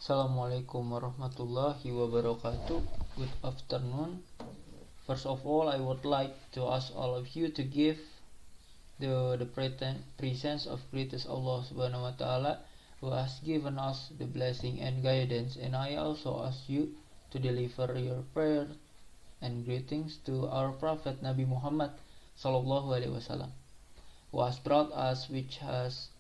Assalamualaikum warahmatullahi wabarakatuh. Good afternoon. First of all, I would like to ask all of you to give the presence of greatest Allah subhanahu wa ta'ala, who has given us the blessing and guidance, and I also ask you to deliver your prayer and greetings to our Prophet Nabi Muhammad sallallahu alaihi wasallam, who has brought us which has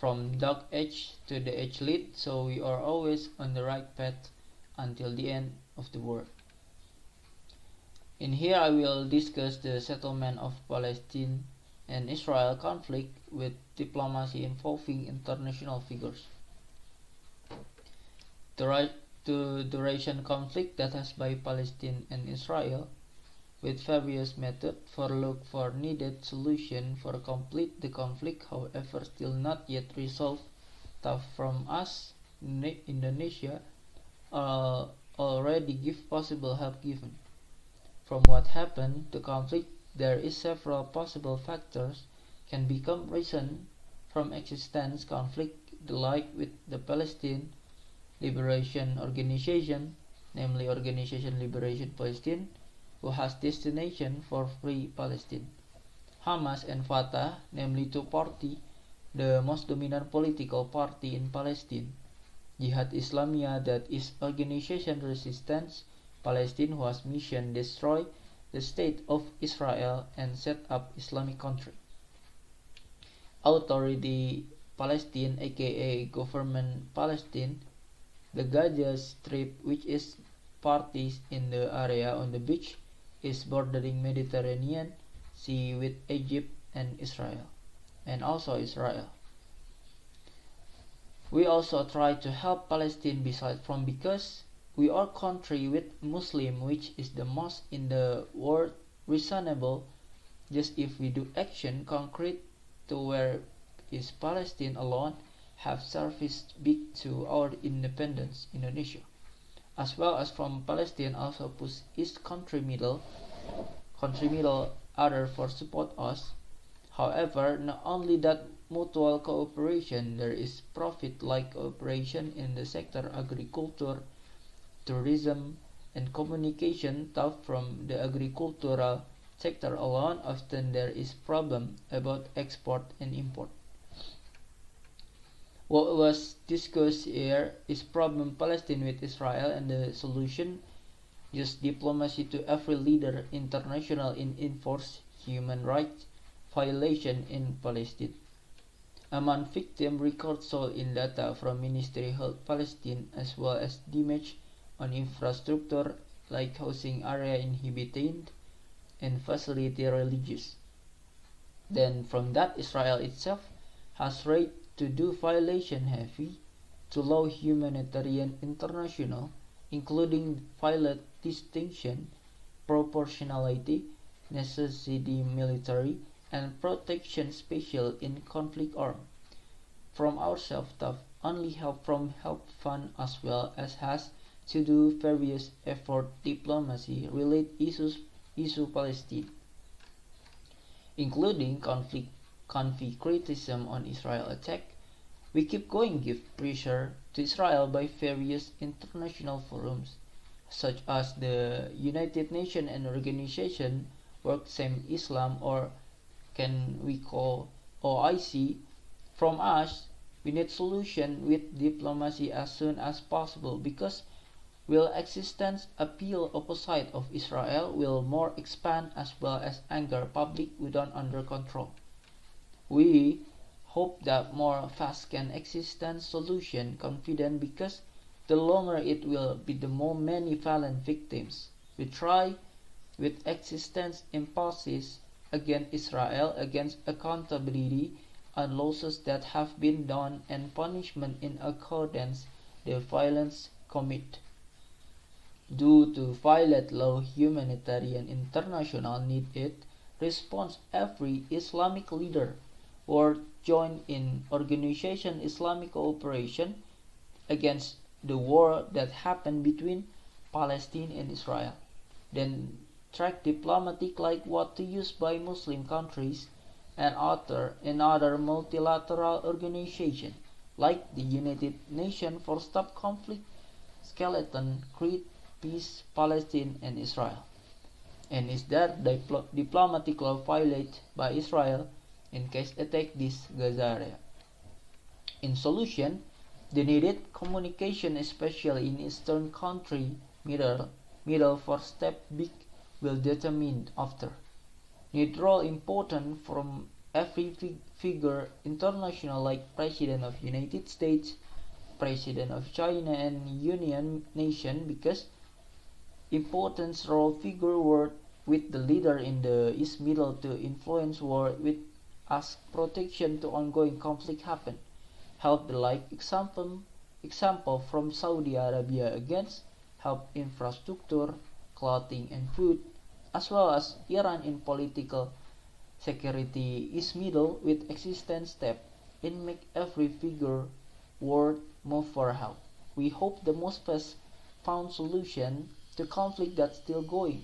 from dark age to the age lit, so we are always on the right path until the end of the world. In here I will discuss the settlement of Palestine and Israel conflict with diplomacy involving international figures. The duration conflict that has by Palestine and Israel with various methods for look for needed solution for complete the conflict, however still not yet resolved. Tough from us Indonesia already give possible help given. From what happened the conflict, there is several possible factors can become reason from existence conflict, like with the Palestine Liberation Organization, namely Organization Liberation Palestine, who has destination for free Palestine. Hamas and Fatah, namely two party, the most dominant political party in Palestine. Jihad Islamiyah, that is organization resistance Palestine, who has mission destroy the state of Israel and set up Islamic country. Authority Palestine, aka Government Palestine, the Gaza Strip, which is parties in the area on the beach is bordering Mediterranean Sea with Egypt and Israel, and also Israel. We also try to help Palestine beside from because we are country with Muslim, which is the most in the world reasonable. Just if we do action concrete to where is Palestine alone have serviced big to our independence Indonesia, as well as from Palestine also push East country middle other for support us. However, not only that mutual cooperation, there is profit like cooperation in the sector agriculture, tourism and communication. Tough from the agricultural sector alone, often there is problem about export and import. What was discussed here is problem Palestine with Israel, and the solution use diplomacy to every leader international in enforce human rights violation in Palestine. Among victim record sold in data from Ministry Health Palestine, as well as damage on infrastructure like housing area inhabited and facility religious. Then from that Israel itself has right to do violation heavy to law humanitarian international, including violate distinction, proportionality, necessity military, and protection special in conflict arm. From ourselves tough only help from help fund, as well as has to do various effort diplomacy relate issue Palestine, including conflict criticism on Israel attack. We keep going give pressure to Israel by various international forums, such as the United Nations and Organization Work Same Islam, or can we call OIC. From us, we need solution with diplomacy as soon as possible, because will existence appeal opposite of Israel will more expand as well as anger public without under control. We hope that more fast can existence solution confident, because the longer it will be the more many violent victims. We try with existence impulses against Israel, against accountability and losses that have been done, and punishment in accordance the violence commit. Due to violate law, humanitarian international need it response. Every Islamic leader or join in Organization Islamic Cooperation against the war that happened between Palestine and Israel. Then track diplomatic like what to use by Muslim countries and other multilateral organization like the United Nations for Stop Conflict, Skeleton, Crete, Peace, Palestine, and Israel. And is there diplomatic law violated by Israel in case attack this Gaza area? In solution, the needed communication, especially in eastern country, middle first step big will determine after. Need role important from every figure international like President of United States, President of China and Union Nation because importance role figure work with the leader in the East Middle to influence war with ask protection to ongoing conflict happen. Help the like example from Saudi Arabia against help infrastructure, clothing and food, as well as Iran in political security East Middle with existence step in make every figure world move for help. We hope the most fast found solution to conflict that's still going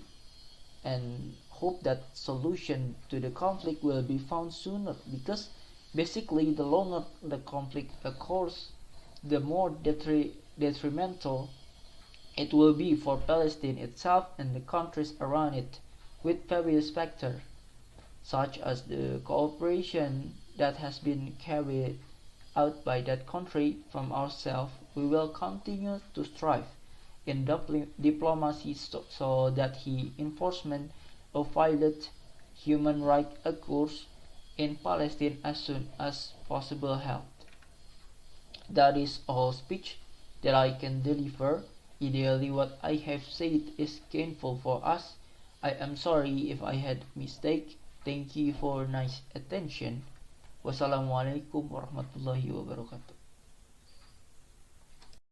and hope that solution to the conflict will be found sooner because basically the longer the conflict occurs the more detrimental it will be for Palestine itself and the countries around it with various factors such as the cooperation that has been carried out by that country from ourselves. We will continue to strive in diplomacy so that the enforcement of violent human rights occurs in Palestine as soon as possible help. That is all speech that I can deliver. Ideally what I have said is gainful for us. I am sorry if I had mistake. Thank you for nice attention. Wassalamualaikum warahmatullahi wabarakatuh.